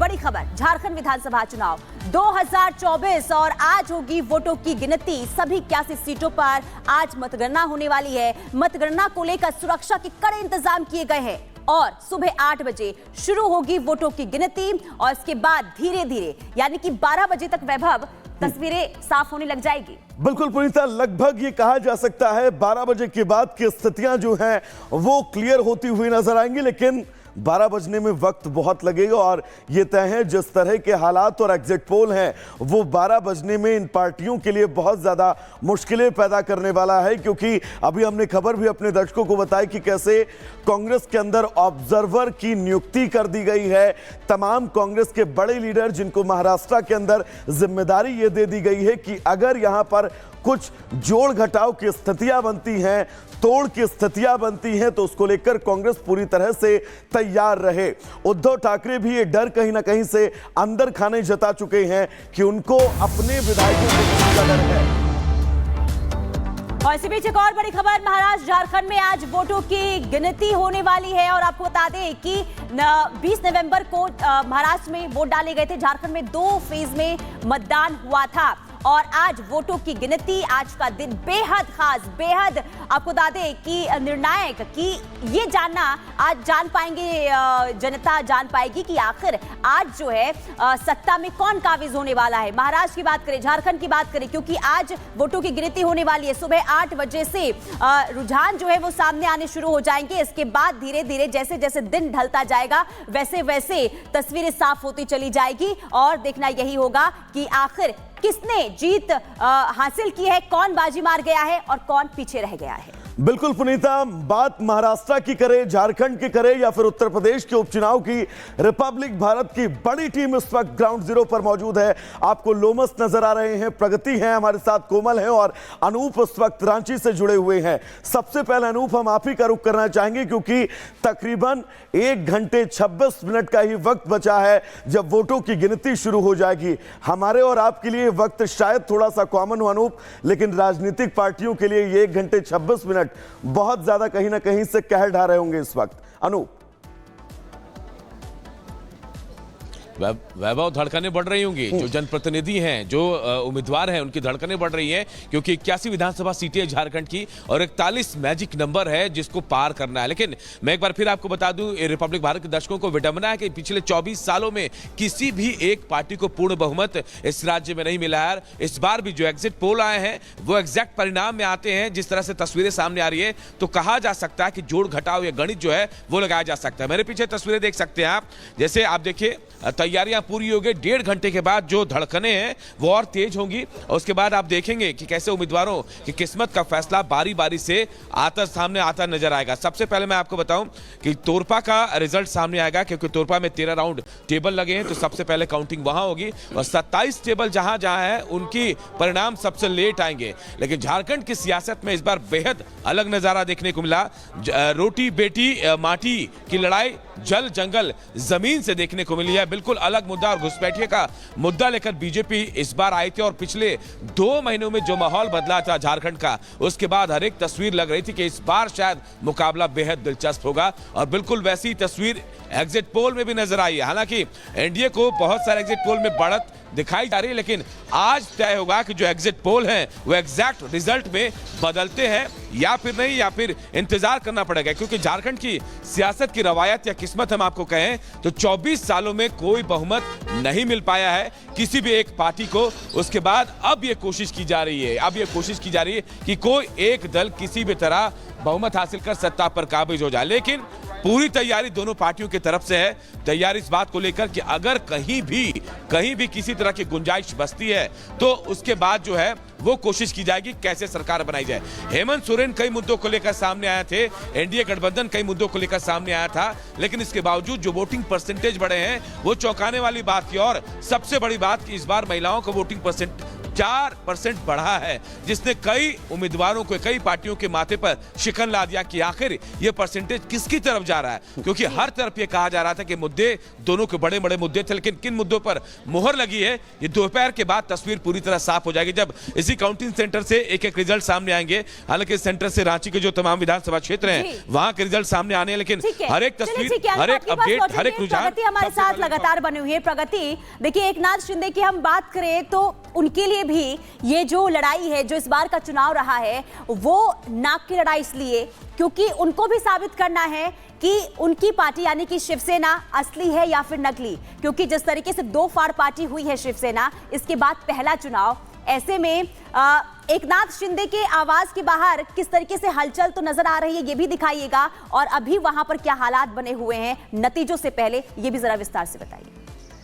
बड़ी खबर, झारखंड विधानसभा चुनाव 2024 और आज होगी वोटों की गिनती। सभी 81 सीटों पर आज मतगणना होने वाली है। मतगणना को लेकर सुरक्षा के कड़े इंतजाम किए गए हैं और सुबह 8 बजे शुरू होगी वोटों की गिनती और इसके बाद धीरे धीरे यानी कि 12 बजे तक वैभव तस्वीरें साफ होने लग जाएगी। बिल्कुल पुनीता, लगभग ये कहा जा सकता है 12 बजे के बाद की स्थितियां जो हैं वो क्लियर होती हुई नजर आएंगी, लेकिन 12 बजने में वक्त बहुत लगेगा और ये तय है जिस तरह के हालात और एग्जिट पोल हैं वो 12 बजने में इन पार्टियों के लिए बहुत ज़्यादा मुश्किलें पैदा करने वाला है, क्योंकि अभी हमने खबर भी अपने दर्शकों को बताई कि कैसे कांग्रेस के अंदर ऑब्जर्वर की नियुक्ति कर दी गई है। तमाम कांग्रेस के बड़े लीडर जिनको महाराष्ट्र के अंदर जिम्मेदारी ये दे दी गई है कि अगर यहाँ पर कुछ जोड़ घटाव की स्थितियां बनती हैं, तोड़ की स्थितियां बनती हैं, तो उसको लेकर कांग्रेस पूरी तरह से तैयार रहे। उद्धव ठाकरे भी ये डर कहीं ना कहीं से अंदर खाने जता चुके हैं कि उनको अपने विधायकों को डर है। और इसी बीच एक और बड़ी खबर, महाराष्ट्र झारखंड में आज वोटों की गिनती होने वाली है और आपको बता दें कि 20 नवंबर को महाराष्ट्र में वोट डाले गए थे। झारखंड में 2 फेज में मतदान हुआ था और आज वोटों की गिनती। आज का दिन बेहद खास, बेहद आपको बता दें कि निर्णायक, कि ये जानना आज जान पाएंगे, जनता जान पाएगी कि आखिर आज जो है सत्ता में कौन काबिज होने वाला है। महाराष्ट्र की बात करें, झारखंड की बात करें, क्योंकि आज वोटों की गिनती होने वाली है। सुबह 8 बजे से रुझान जो है वो सामने आने शुरू हो जाएंगे। इसके बाद धीरे धीरे जैसे जैसे दिन ढलता जाएगा वैसे वैसे तस्वीरें साफ होती चली जाएगी और देखना यही होगा कि आखिर किसने जीत हासिल की है, कौन बाजी मार गया है और कौन पीछे रह गया है। बिल्कुल पुनीता, बात महाराष्ट्र की करे, झारखंड की करे या फिर उत्तर प्रदेश के उपचुनाव की, रिपब्लिक भारत की बड़ी टीम इस वक्त ग्राउंड जीरो पर मौजूद है। आपको लोमस नजर आ रहे हैं, प्रगति है हमारे साथ, कोमल है और अनूप इस वक्त रांची से जुड़े हुए हैं। सबसे पहले अनूप, हम आप ही का रुख करना चाहेंगे क्योंकि तकरीबन 1 घंटे 26 मिनट का ही वक्त बचा है जब वोटों की गिनती शुरू हो जाएगी। हमारे और आपके लिए वक्त शायद थोड़ा सा कॉमन हो अनूप, लेकिन राजनीतिक पार्टियों के लिए ये 1 घंटे 26 मिनट बहुत ज्यादा कहीं ना कहीं से कहर ढा रहे होंगे इस वक्त। अनूप, वैभव, धड़कनें बढ़ रही होंगी। जो जनप्रतिनिधि हैं, जो उम्मीदवार हैं, उनकी धड़कनें बढ़ रही हैं क्योंकि 81 विधानसभा सीटें झारखंड की और 41 मैजिक नंबर है जिसको पार करना है। लेकिन मैं एक बार फिर आपको बता दूं, रिपब्लिक भारत के दर्शकों को विडंबना है कि पिछले 24 सालों में किसी भी एक पार्टी को पूर्ण बहुमत इस राज्य में नहीं मिला है। इस बार भी जो एग्जिट पोल आए हैं वो एग्जैक्ट परिणाम में आते हैं। जिस तरह से तस्वीरें सामने आ रही है तो कहा जा सकता है कि जोड़ घटाव या गणित जो है वो लगाया जा सकता है। मेरे पीछे तस्वीरें देख सकते हैं आप, जैसे आप देखिए तैयारियां पूरी हो गई। 1.5 घंटे के बाद जो धड़कनें हैं वो और तेज होंगी और उसके बाद आप देखेंगे कि कैसे उम्मीदवारों की किस्मत का फैसला बारी बारी से सामने आता नजर आएगा। सबसे पहले मैं आपको बताऊं कि तोरपा का रिजल्ट सामने आएगा क्योंकि तोरपा में 13 राउंड टेबल लगे हैं, तो सबसे पहले काउंटिंग वहां होगी और 27 टेबल जहां जहां है उनकी परिणाम सबसे लेट आएंगे। लेकिन झारखंड की सियासत में इस बार बेहद अलग नजारा देखने को मिला। रोटी बेटी माटी की लड़ाई जल जंगल जमीन से देखने को मिली है। बिल्कुल अलग मुद्दा और घुसपैठिए का मुद्दा लेकर बीजेपी इस बार आई थी और पिछले 2 महीनों में जो माहौल बदला था झारखंड का, उसके बाद हर एक तस्वीर लग रही थी कि इस बार शायद मुकाबला बेहद दिलचस्प होगा और बिल्कुल वैसी तस्वीर एग्जिट पोल में भी नजर आई है। हालांकि एनडीए को बहुत सारे एग्जिट पोल में बढ़त दिखाई जा रही है, लेकिन आज तय होगा कि जो एग्जिट पोल हैं वो एग्जैक्ट रिजल्ट में बदलते हैं या फिर नहीं, या फिर इंतजार करना पड़ेगा। क्योंकि झारखंड की सियासत की रवायत या किस्मत हम आपको कहें तो 24 सालों में कोई बहुमत नहीं मिल पाया है किसी भी एक पार्टी को। उसके बाद अब ये कोशिश की जा रही है, कि कोई एक दल किसी भी तरह बहुमत हासिल कर सत्ता पर काबिज हो जाए। लेकिन पूरी तैयारी दोनों पार्टियों की तरफ से है। तैयारी इस बात को लेकर कि अगर कहीं भी किसी तरह की गुंजाइश बचती है तो उसके बाद जो है वो कोशिश की जाएगी कैसे सरकार बनाई जाए। हेमंत सोरेन कई मुद्दों को लेकर सामने आए थे, एनडीए गठबंधन कई मुद्दों को लेकर सामने आया था, लेकिन इसके बावजूद जो वोटिंग परसेंटेज बढ़े हैं वो चौंकाने वाली बात थी। और सबसे बड़ी बात कि इस बार महिलाओं का वोटिंग परसेंट 4% बढ़ा है, जिसने कई उम्मीदवारों को, कई पार्टियों के माथे पर शिकन ला दिया कि आखिर ये परसेंटेज किसकी तरफ जा रहा है। क्योंकि हर तरफ ये कहा जा रहा था कि मुद्दे दोनों के बड़े बड़े मुद्दे थे, लेकिन किन मुद्दों पर मुहर लगी है ये दोपहर के बाद तस्वीर पूरी तरह साफ हो जाएगी, जब इसी काउंटिंग सेंटर से एक एक रिजल्ट सामने आएंगे। हालांकि इस सेंटर से रांची के जो तमाम विधानसभा क्षेत्र हैं वहां के रिजल्ट सामने आने हैं, लेकिन हर एक तस्वीर, हर एक अपडेट, हर एक रुझान प्रगति हमारे साथ लगातार बनी हुई है। प्रगति, देखिए एकनाथ शिंदे की हम बात करें तो उनके लिए भी ये जो लड़ाई है, जो इस बार का चुनाव रहा है, वो नाक की लड़ाई इसलिए क्योंकि उनको भी साबित करना है कि उनकी पार्टी यानी कि शिवसेना असली है या फिर नकली। क्योंकि जिस तरीके से दो फाड़ पार्टी हुई है शिवसेना, इसके बाद पहला चुनाव, ऐसे में एकनाथ शिंदे के आवाज के बाहर किस तरीके से हलचल तो नजर आ रही है, ये भी दिखाइएगा, और अभी वहां पर क्या हालात बने हुए हैं नतीजों से पहले, ये भी जरा विस्तार से बताइए।